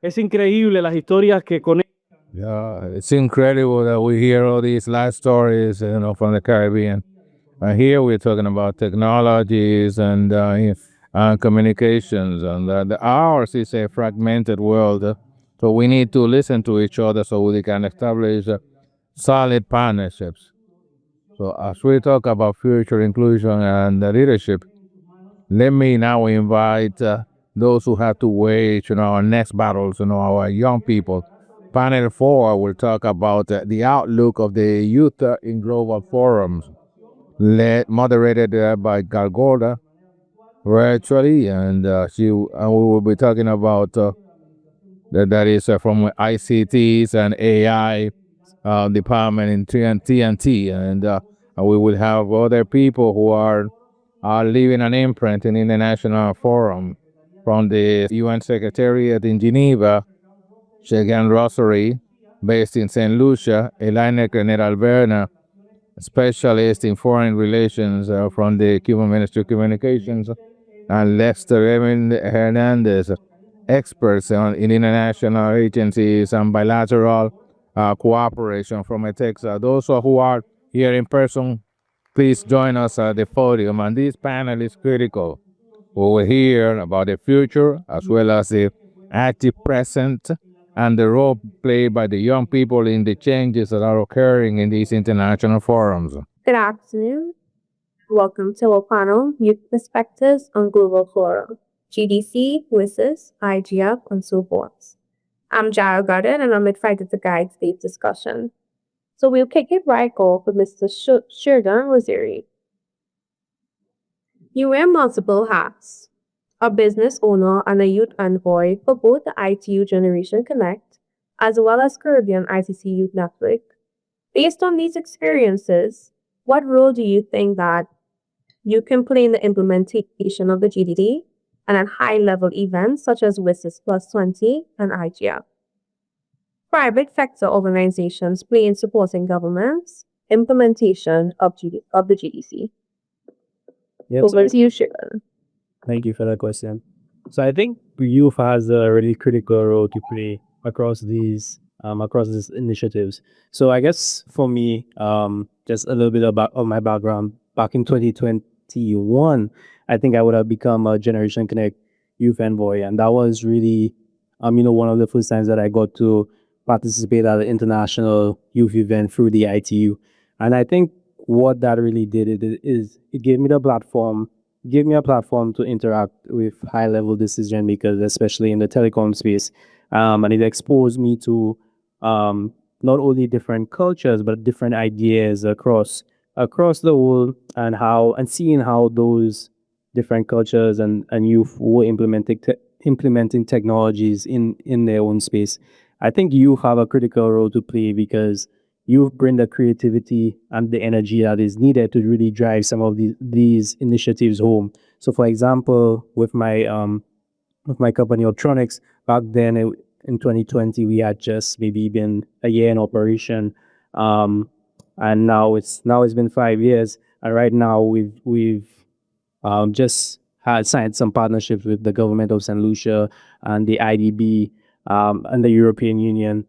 Es increíble las historias que conectan. Yeah, it's incredible that we hear all these life stories, from the Caribbean. Here we're talking about technologies and communications, and ours is a fragmented world. So we need to listen to each other so we can establish solid partnerships. So as we talk about future inclusion and leadership, let me now invite those who have to wage, our next battles, our young people. Panel 4 will talk about the outlook of the youth in global forums, moderated by Goddard virtually, and we will be talking about that is from ICTs and AI department in TNT, and we will have other people who are leaving an imprint in international forum from the UN Secretariat in Geneva, Shergaun Roserie, based in St. Lucia, Elaine Grenet Albernas, specialist in foreign relations from the Cuban Ministry of Communications, and Emil Hernández, experts in international agencies and bilateral cooperation from ETECSA. Those who are here in person, please join us at the podium. And this panel is critical. We will hear about the future as well as the active present and the role played by the young people in the changes that are occurring in these international forums. Good afternoon. Welcome to our panel, Youth Perspectives on Global Fora, GDC, WSIS, IGF, and so forth. I'm Jael, and I'm excited to guide today's discussion. So we'll kick it right off with Mr. Shergaun Roserie. You wear multiple hats, a business owner and a youth envoy for both the ITU Generation Connect as well as Caribbean ICC Youth Network. Based on these experiences, what role do you think that you can play in the implementation of the GDC and at high-level events such as WSIS Plus 20 and IGF? Private sector organizations play in supporting governments' implementation of the GDC. Yep. Over to you, Shergaun. Thank you for that question. So I think youth has a really critical role to play across these initiatives. So I guess for me, just a little bit of my background. Back in 2021, I think I would have become a Generation Connect youth envoy, and that was really, one of the first times that I got to participate at an international youth event through the ITU. And I think what that really did is it gave me a platform to interact with high-level decision makers, especially in the telecom space. And it exposed me to not only different cultures, but different ideas across the world, and seeing how those different cultures and youth were implementing technologies in their own space. I think you have a critical role to play because you bring the creativity and the energy that is needed to really drive some of these initiatives home. So, for example, with my company Optronics, back then in 2020, we had just maybe been a year in operation, and now it's been 5 years. And right now we've just had signed some partnerships with the government of St. Lucia and the IDB and the European Union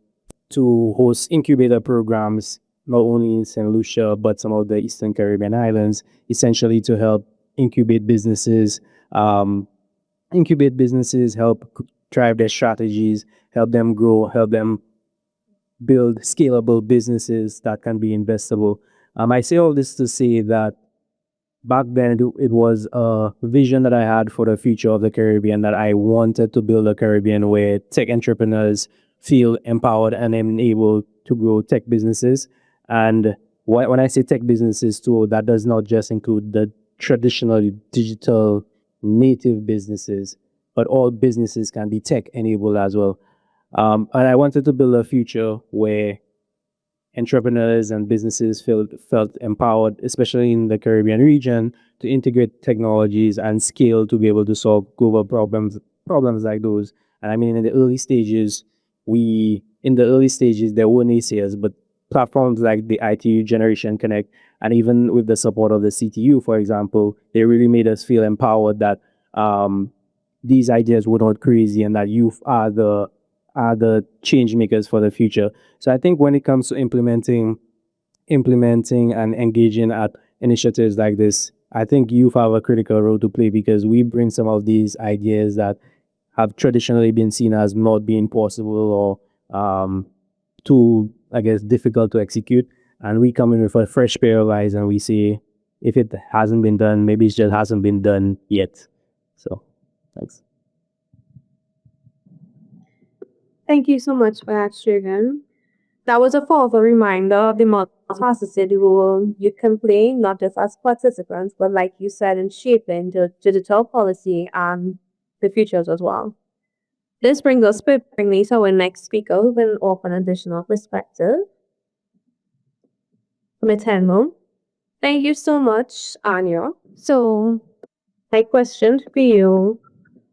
to host incubator programs, not only in St. Lucia, but some of the Eastern Caribbean islands, essentially to help incubate businesses, help drive their strategies, help them grow, help them build scalable businesses that can be investable. I say all this to say that back then it was a vision that I had for the future of the Caribbean, that I wanted to build a Caribbean where tech entrepreneurs feel empowered and enabled to grow tech businesses. And when I say tech businesses too, that does not just include the traditional digital native businesses, but all businesses can be tech enabled as well. And I wanted to build a future where entrepreneurs and businesses felt empowered, especially in the Caribbean region, to integrate technologies and scale to be able to solve global problems like those. And I mean, in the early stages, there were naysayers, but platforms like the ITU Generation Connect, and even with the support of the CTU, for example, they really made us feel empowered that these ideas were not crazy, and that youth are the are the change makers for the future. So I think when it comes to implementing and engaging at initiatives like this, I think youth have a critical role to play because we bring some of these ideas that have traditionally been seen as not being possible or too, I guess, difficult to execute. And we come in with a fresh pair of eyes and we say, if it hasn't been done, maybe it just hasn't been done yet. So, thanks. Thank you so much for that, Shergaun. That was a powerful reminder of the multifaceted role you can play, not just as participants, but like you said, in shaping the digital policy and the futures as well. This brings us perfectly to our next speaker who will offer an additional perspective. Ms. Henmo. Thank you so much, Anja. So, my question for you,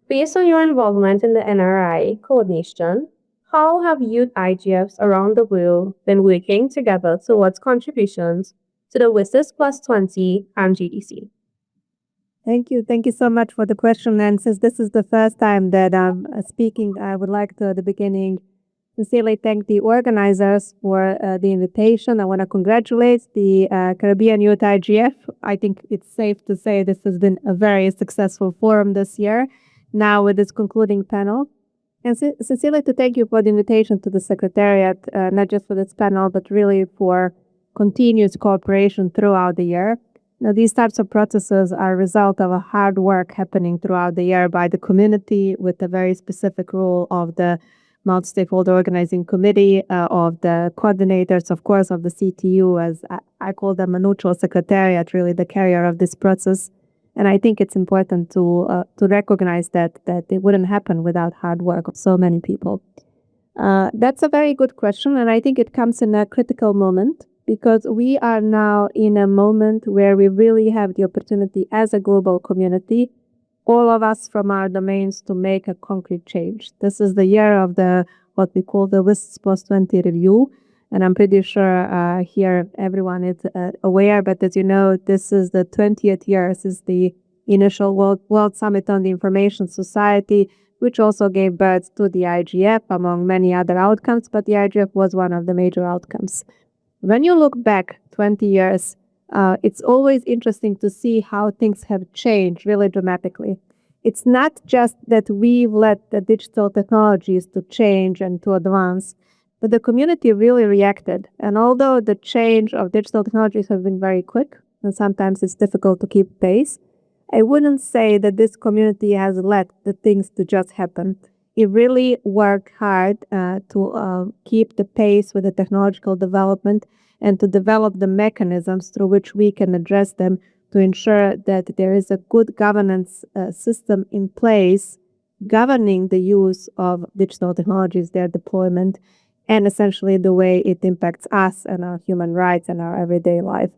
based on your involvement in the NRI coordination, how have youth IGFs around the world been working together towards contributions to the WSIS Plus 20 and GDC? Thank you. Thank you so much for the question. And since this is the first time that I'm speaking, I would like to, at the beginning, sincerely thank the organizers for the invitation. I want to congratulate the Caribbean Youth IGF. I think it's safe to say this has been a very successful forum this year, now with this concluding panel. And sincerely to thank you for the invitation to the Secretariat, not just for this panel, but really for continuous cooperation throughout the year. Now, these types of processes are a result of a hard work happening throughout the year by the community with the very specific role of the multi-stakeholder organizing committee, of the coordinators, of course, of the CTU, as I call them a neutral secretariat, really the carrier of this process. And I think it's important to recognize that it wouldn't happen without hard work of so many people. That's a very good question, and I think it comes in a critical moment because we are now in a moment where we really have the opportunity as a global community, all of us from our domains, to make a concrete change. This is the year of what we call the WSIS Plus 20 review, and I'm pretty sure here everyone is aware, but as you know, this is the 20th year since the initial World Summit on the Information Society, which also gave birth to the IGF, among many other outcomes, but the IGF was one of the major outcomes. When you look back 20 years, it's always interesting to see how things have changed really dramatically. It's not just that we've let the digital technologies to change and to advance, but the community really reacted. And although the change of digital technologies has been very quick, and sometimes it's difficult to keep pace, I wouldn't say that this community has let the things to just happen. It really worked hard to keep the pace with the technological development and to develop the mechanisms through which we can address them to ensure that there is a good governance system in place governing the use of digital technologies, their deployment, and essentially the way it impacts us and our human rights and our everyday life.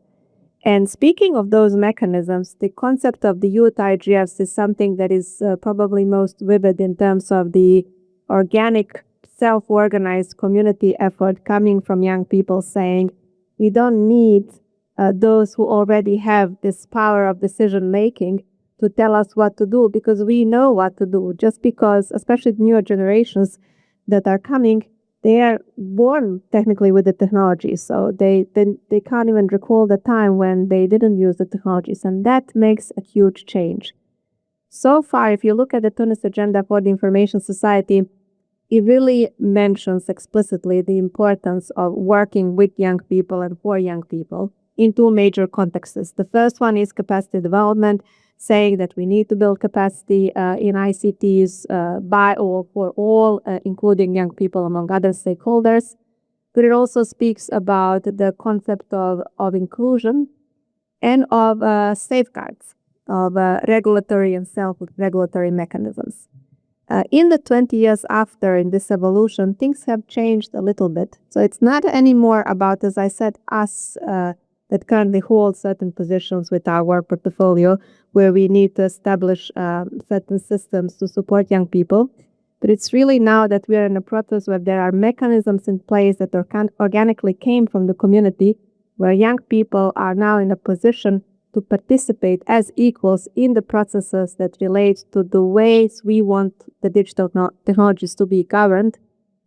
And speaking of those mechanisms, the concept of the youth IGFs is something that is probably most vivid in terms of the organic, self-organized community effort coming from young people saying, we don't need those who already have this power of decision-making to tell us what to do, because we know what to do. Just because, especially the newer generations that are coming, they are born technically with the technology, so they can't even recall the time when they didn't use the technologies, and that makes a huge change. So far, if you look at the Tunis Agenda for the Information Society, it really mentions explicitly the importance of working with young people and for young people in two major contexts. The first one is capacity development, saying that we need to build capacity in ICTs by or for all, including young people, among other stakeholders. But it also speaks about the concept of inclusion and of safeguards, of regulatory and self-regulatory mechanisms. In the 20 years after, in this evolution, things have changed a little bit. So it's not anymore about, as I said, us that currently hold certain positions with our work portfolio, where we need to establish certain systems to support young people. But it's really now that we are in a process where there are mechanisms in place that organically came from the community, where young people are now in a position to participate as equals in the processes that relate to the ways we want the digital technologies to be governed,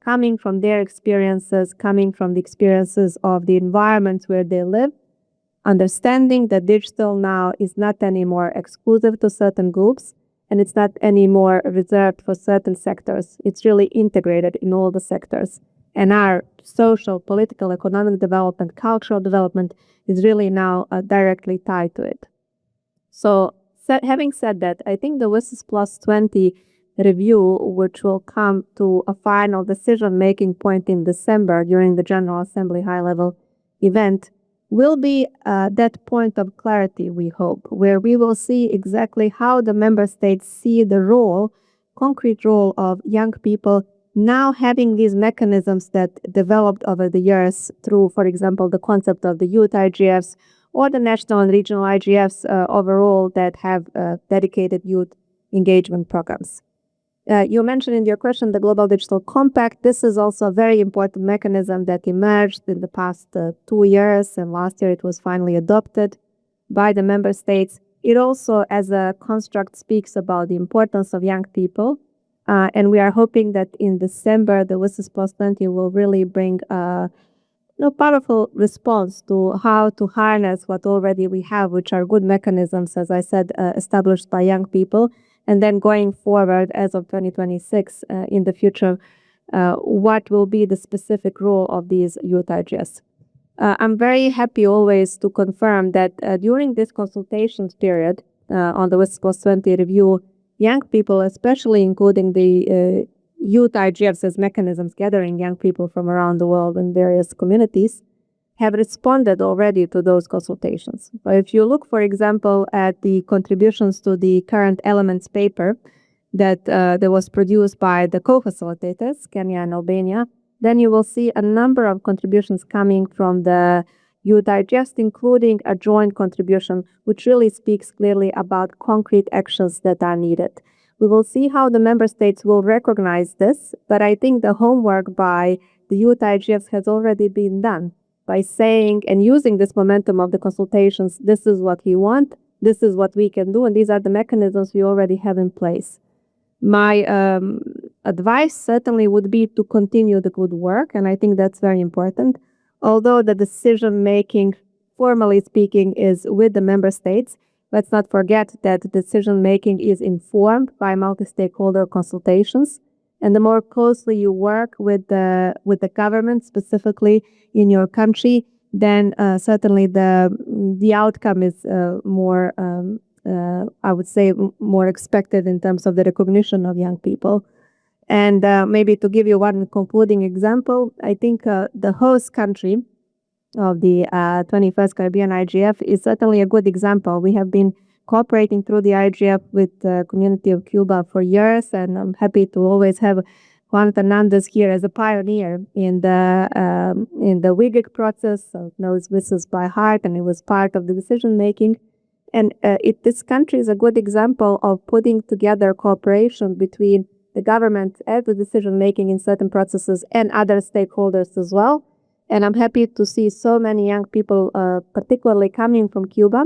coming from their experiences, coming from the experiences of the environments where they live, understanding that digital now is not anymore exclusive to certain groups, and it's not anymore reserved for certain sectors. It's really integrated in all the sectors. And our social, political, economic development, cultural development is really now directly tied to it. So having said that, I think the WSIS Plus 20 review, which will come to a final decision-making point in December during the General Assembly high-level event, will be that point of clarity, we hope, where we will see exactly how the member states see the role, concrete role of young people now having these mechanisms that developed over the years through, for example, the concept of the youth IGFs or the national and regional IGFs overall that have dedicated youth engagement programs. You mentioned in your question the Global Digital Compact. This is also a very important mechanism that emerged in the past 2 years, and last year it was finally adopted by the member states. It also, as a construct, speaks about the importance of young people, and we are hoping that in December, the WSIS Plus 20 will really bring a powerful response to how to harness what already we have, which are good mechanisms, as I said, established by young people. And then going forward as of 2026 in the future, what will be the specific role of these youth IGS? I'm very happy always to confirm that during this consultations period on the WSIS Plus 20 review, young people, especially including the youth IGFs as mechanisms gathering young people from around the world in various communities, have responded already to those consultations. But if you look, for example, at the contributions to the current elements paper that was produced by the co-facilitators, Kenya and Albania, then you will see a number of contributions coming from the youth IGFs, including a joint contribution, which really speaks clearly about concrete actions that are needed. We will see how the member states will recognize this, but I think the homework by the youth IGFs has already been done by saying and using this momentum of the consultations, this is what we want, this is what we can do, and these are the mechanisms we already have in place. My advice certainly would be to continue the good work, and I think that's very important. Although the decision-making, formally speaking, is with the member states, let's not forget that decision-making is informed by multi-stakeholder consultations. And the more closely you work with the government, specifically in your country, then certainly the outcome is more, I would say, more expected in terms of the recognition of young people. And maybe to give you one concluding example, I think the host country of the 21st Caribbean IGF is certainly a good example. We have been cooperating through the IGF with the community of Cuba for years, and I'm happy to always have Juan Hernández here as a pioneer in the WIGIC process, so knows WSIS by heart, and it was part of the decision making. And this country is a good example of putting together cooperation between the government and the decision making in certain processes and other stakeholders as well. And I'm happy to see so many young people, particularly coming from Cuba,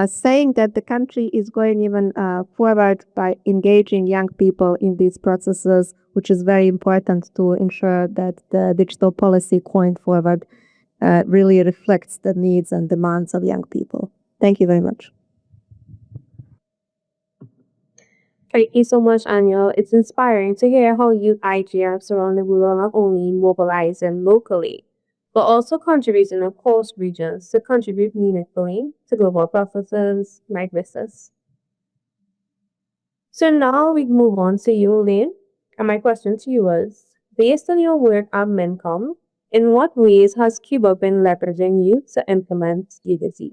saying that the country is going even forward by engaging young people in these processes, which is very important to ensure that the digital policy going forward really reflects the needs and demands of young people. Thank you very much. Thank you so much, Anja. It's inspiring to hear how youth IGFs around the world not only mobilizing locally, but also contributing across regions to contribute meaningfully to global processes like WSIS. So now we move on to you, Elaine. And my question to you is, based on your work at MINCOM, in what ways has Cuba been leveraging youth to implement GDC?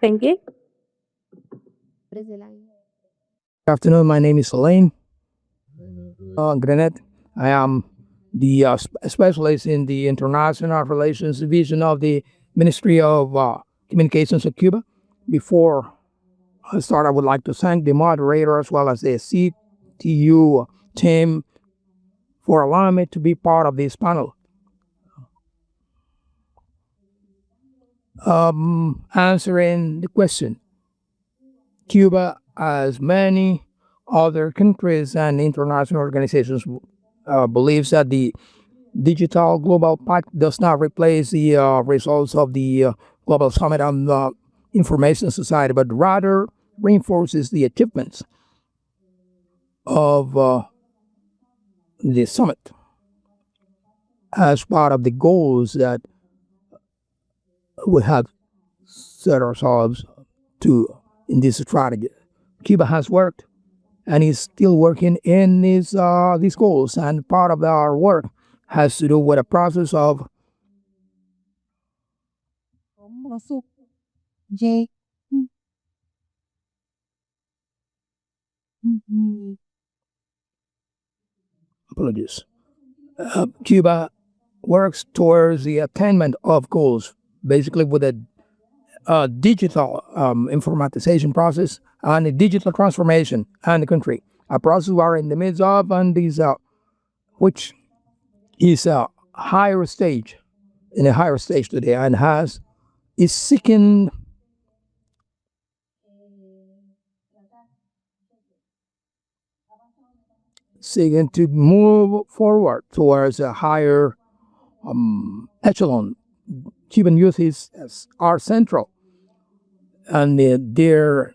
Thank you. Good afternoon. My name is Elaine. Grenet. I am the specialist in the International Relations Division of the Ministry of Communications of Cuba. Before I start, I would like to thank the moderator as well as the CTU team for allowing me to be part of this panel. Answering the question, Cuba, as many other countries and international organizations believes that the Digital Global Pact does not replace the results of the Global Summit on the Information Society, but rather reinforces the achievements of the summit as part of the goals that we have set ourselves to in this strategy. Cuba has worked and is still working in these goals, and part of our work has to do with a process of apologies. Cuba works towards the attainment of goals, basically with a digital informatization process and a digital transformation in the country. A process we are in the midst of, and which is a higher stage, in a higher stage today, and is seeking to move forward towards a higher echelon. Cuban youth are central, and their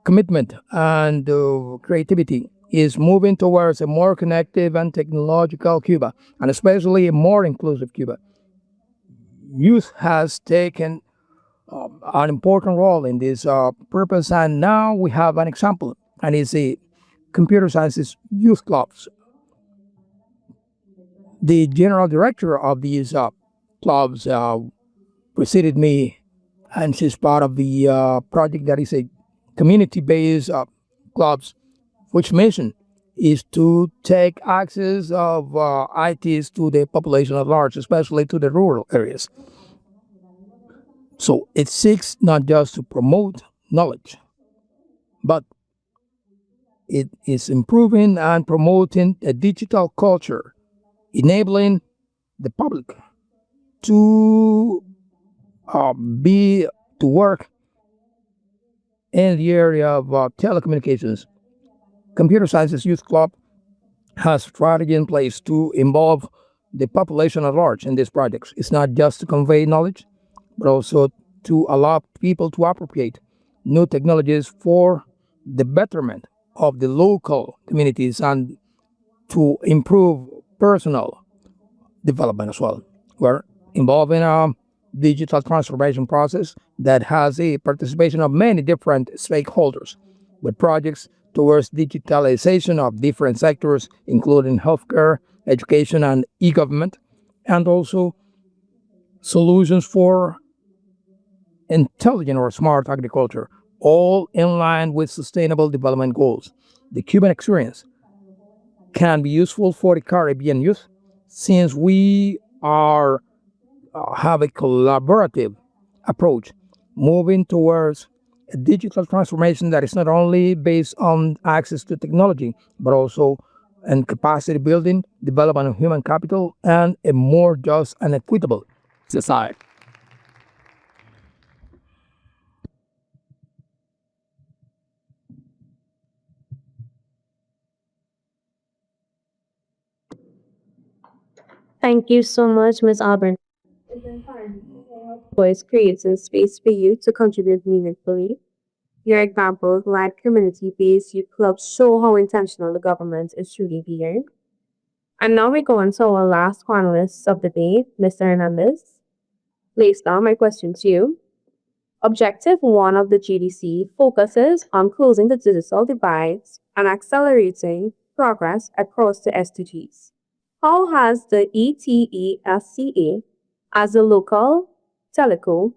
commitment and creativity is moving towards a more connective and technological Cuba, and especially a more inclusive Cuba. Youth has taken an important role in this purpose, and now we have an example, and it's the computer sciences youth clubs. The general director of these clubs preceded me, and she's part of the project that is a community-based clubs, which mission is to take access of ITs to the population at large, especially to the rural areas. So it seeks not just to promote knowledge, but it is improving and promoting a digital culture, enabling the public to work in the area of telecommunications. Computer Sciences Youth Club has a strategy in place to involve the population at large in these projects. It's not just to convey knowledge, but also to allow people to appropriate new technologies for the betterment of the local communities and to improve personal development as well. We're involved in a digital transformation process that has a participation of many different stakeholders, with projects towards digitalization of different sectors, including healthcare, education, and e-government, and also solutions for intelligent or smart agriculture, all in line with sustainable development goals. The Cuban experience can be useful for the Caribbean youth, since we have a collaborative approach, moving towards a digital transformation that is not only based on access to technology, but also in capacity building, development of human capital, and a more just and equitable society. Thank you so much, Ms. Albernas. Voice creates a space for you to contribute meaningfully. Your examples, like community-based youth clubs, show how intentional the government is truly being. And now we go on to our last panelist of the day, Mr. Hernández. Leysdel, my question to you. Objective 1 of the GDC focuses on closing the digital divides and accelerating progress across the SDGs. How has the ETECSA, as a local teleco,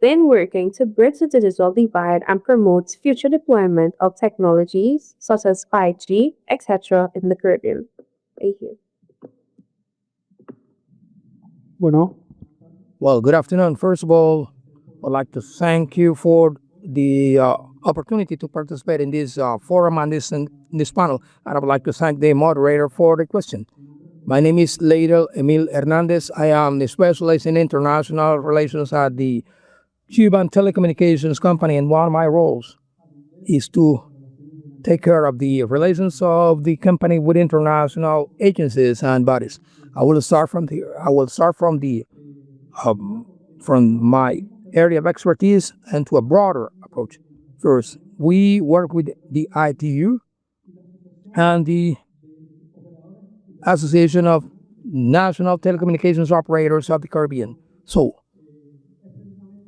been working to bridge the digital divide and promote future deployment of technologies such as 5G, etc. in the Caribbean? Thank you. Well, good afternoon. First of all, I'd like to thank you for the opportunity to participate in this forum and this panel. And I would like to thank the moderator for the question. My name is Leysdel Emil Hernández. I am the specialist in international relations at the Cuban Telecommunications Company, and one of my roles is to take care of the relations of the company with international agencies and bodies. I will start from my area of expertise and to a broader approach. First, we work with the ITU and the Association of National Telecommunications Operators of the Caribbean. So,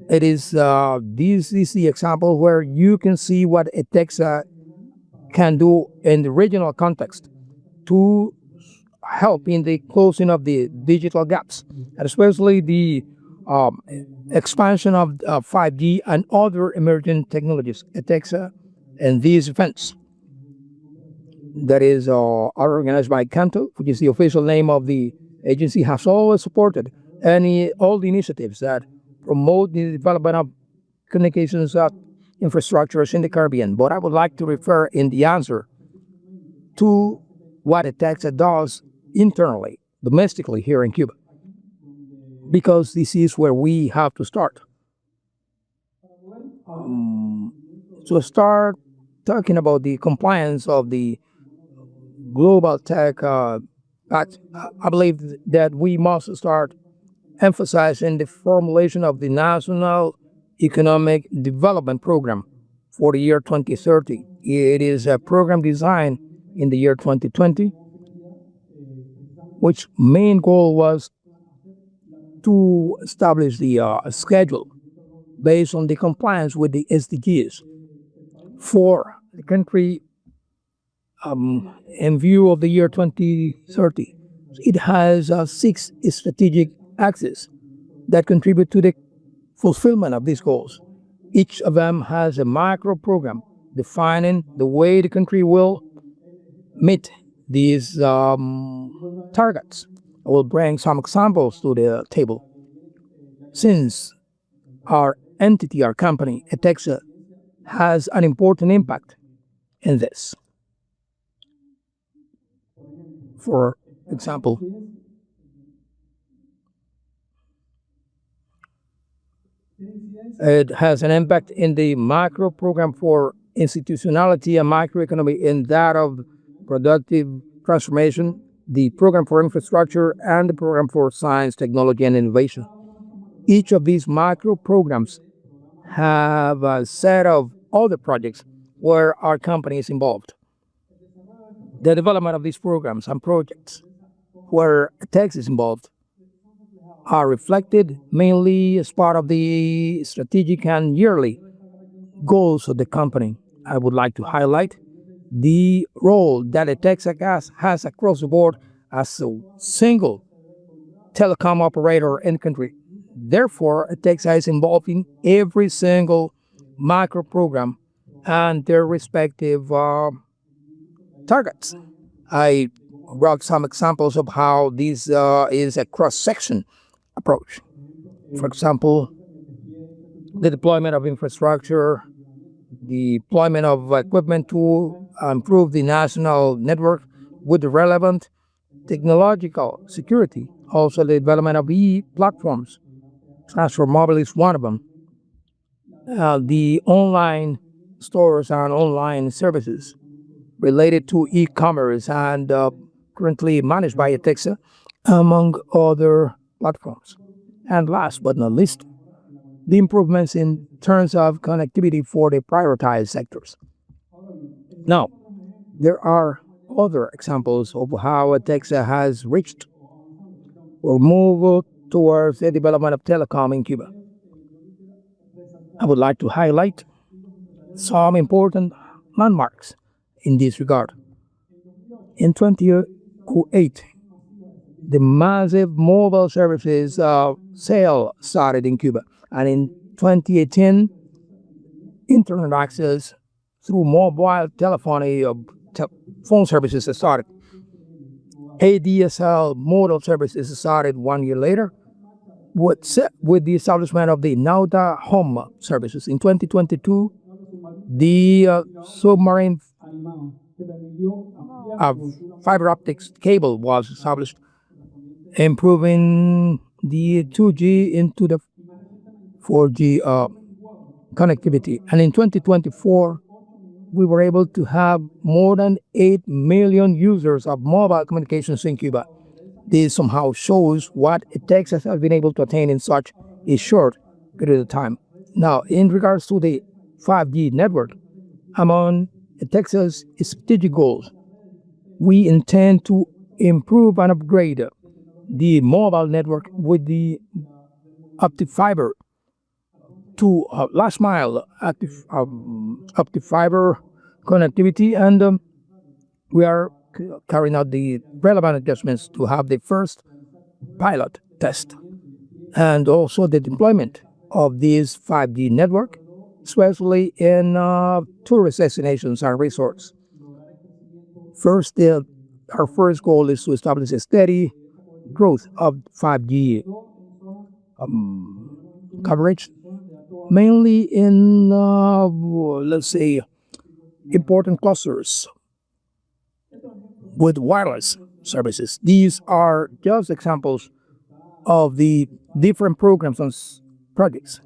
it is this is the example where you can see what ETECSA can do in the regional context to help in the closing of the digital gaps, and especially the expansion of 5G and other emerging technologies. ETECSA and these events that is are organized by Canto, which is the official name of the agency, has always supported all the initiatives that promote the development of communications infrastructures in the Caribbean. But I would like to refer in the answer to what ETECSA does internally, domestically here in Cuba, because this is where we have to start. To start talking about the compliance of the Global Tech Act, I believe that we must start emphasizing the formulation of the National Economic Development Program for the year 2030. It is a program designed in the year 2020, which main goal was to establish the schedule based on the compliance with the SDGs for the country in view of the year 2030. It has 6 strategic axes that contribute to the fulfillment of these goals. Each of them has a micro program defining the way the country will meet these targets. I will bring some examples to the table. Since our entity, our company, ETECSA, has an important impact in this. For example, it has an impact in the macro program for institutionality and microeconomy, in that of productive transformation, the program for infrastructure, and the program for science, technology, and innovation. Each of these micro programs have a set of other projects where our company is involved. The development of these programs and projects where ETECSA is involved are reflected mainly as part of the strategic and yearly goals of the company. I would like to highlight the role that ETECSA has across the board as a single telecom operator in the country. Therefore, ETECSA is involved in every single micro program and their respective targets. I brought some examples of how this is a cross-section approach. For example, the deployment of infrastructure, the deployment of equipment to improve the national network with the relevant technological security. Also, the development of e-platforms. Transfer Mobile is one of them. The online stores and online services related to e-commerce and currently managed by ETECSA, among other platforms. And last but not least, the improvements in terms of connectivity for the prioritized sectors. Now, there are other examples of how ETECSA has reached or moved towards the development of telecom in Cuba. I would like to highlight some important landmarks in this regard. In 2008, the massive mobile services sale started in Cuba. And in 2018, internet access through mobile telephony phone services started. ADSL model services started 1 year later with the establishment of the Nauta Home services. In 2022, the submarine fiber optics cable was established, improving the 2G into the 4G connectivity. And in 2024, we were able to have more than 8 million users of mobile communications in Cuba. This somehow shows what ETECSA has been able to attain in such a short period of time. Now, in regards to the 5G network, among ETECSA's strategic goals, we intend to improve and upgrade the mobile network with the optic fiber to last mile optic fiber connectivity, and we are carrying out the relevant adjustments to have the first pilot test and also the deployment of this 5G network, especially in tourist destinations and resorts. First, our first goal is to establish a steady growth of 5G coverage, mainly in, let's say, important clusters with wireless services. These are just examples of the different programs and projects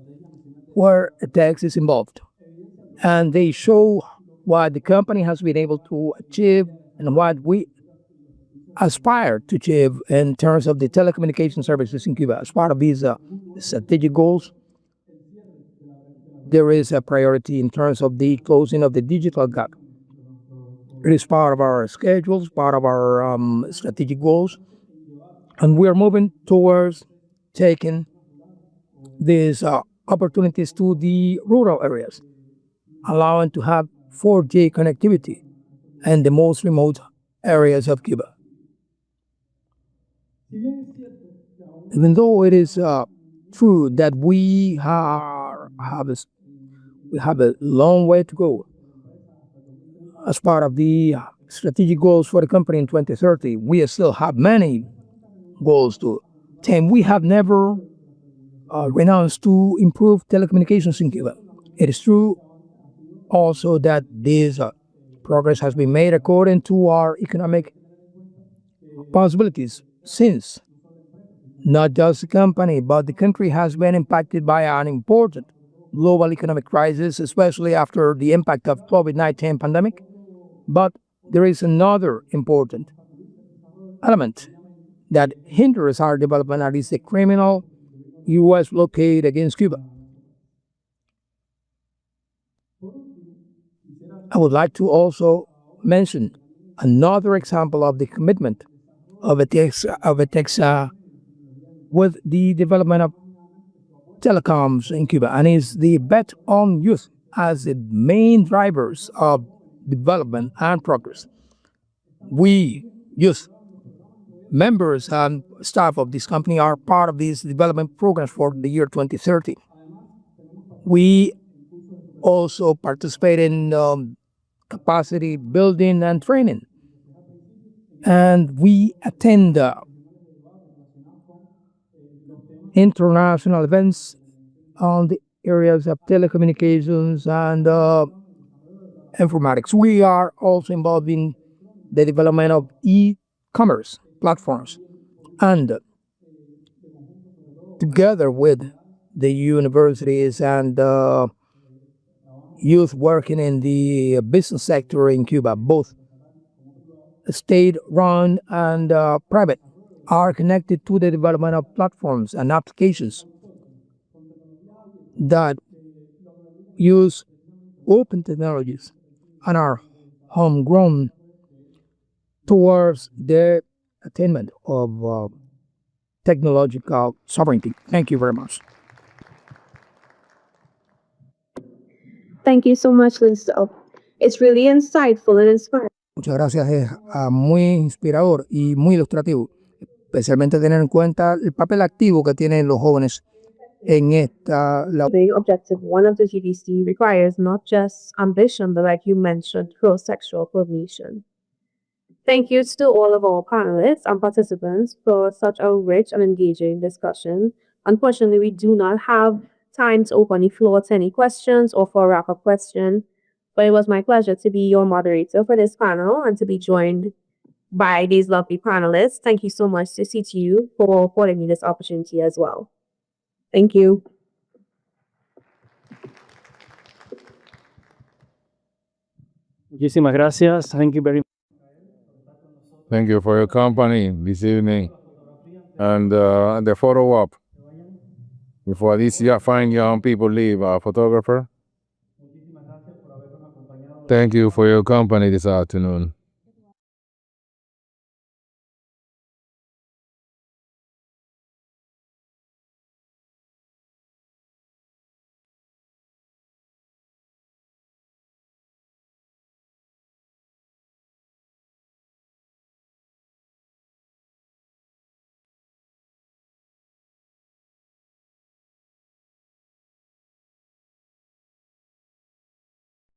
where ETECSA is involved. And they show what the company has been able to achieve and what we aspire to achieve in terms of the telecommunication services in Cuba. As part of these strategic goals, there is a priority in terms of the closing of the digital gap. It is part of our schedules, part of our strategic goals, and we are moving towards taking these opportunities to the rural areas, allowing to have 4G connectivity in the most remote areas of Cuba. Even though it is true that we have a long way to go as part of the strategic goals for the company in 2030, we still have many goals to attain. We have never renounced to improve telecommunications in Cuba. It is true also that this progress has been made according to our economic possibilities, since not just the company, but the country has been impacted by an important global economic crisis, especially after the impact of COVID-19 pandemic. But there is another important element that hinders our development, and is the criminal U.S. blockade against Cuba. I would like to also mention another example of the commitment of ETECSA with the development of telecoms in Cuba, and is the bet on youth as the main drivers of development and progress. We, youth, members and staff of this company, are part of these development programs for the year 2030. We also participate in capacity building and training, and we attend international events on the areas of telecommunications and informatics. We are also involved in the development of e-commerce platforms, and together with the universities and youth working in the business sector in Cuba, both state-run and private, are connected to the development of platforms and applications that use open technologies and are homegrown towards the attainment of technological sovereignty. Thank you very much. Thank you so much, Leysdel. It's really insightful and inspiring. Muchas gracias, es muy inspirador y muy ilustrativo, especialmente tener en cuenta el papel activo que tienen los jóvenes en esta labor. The objective one of the GDC requires not just ambition, but like you mentioned, cross-sectoral coordination. Thank you to all of our panelists and participants for such a rich and engaging discussion. Unfortunately, we do not have time to open the floor to any questions or for a wrap-up question, but it was my pleasure to be your moderator for this panel and to be joined by these lovely panelists. Thank you so much to CTU for affording me this opportunity as well. Thank you. Muchísimas gracias. Thank you very much. Thank you for your company this evening. And the photo op. Before these fine young people leave, photographer. Thank you for your company this afternoon.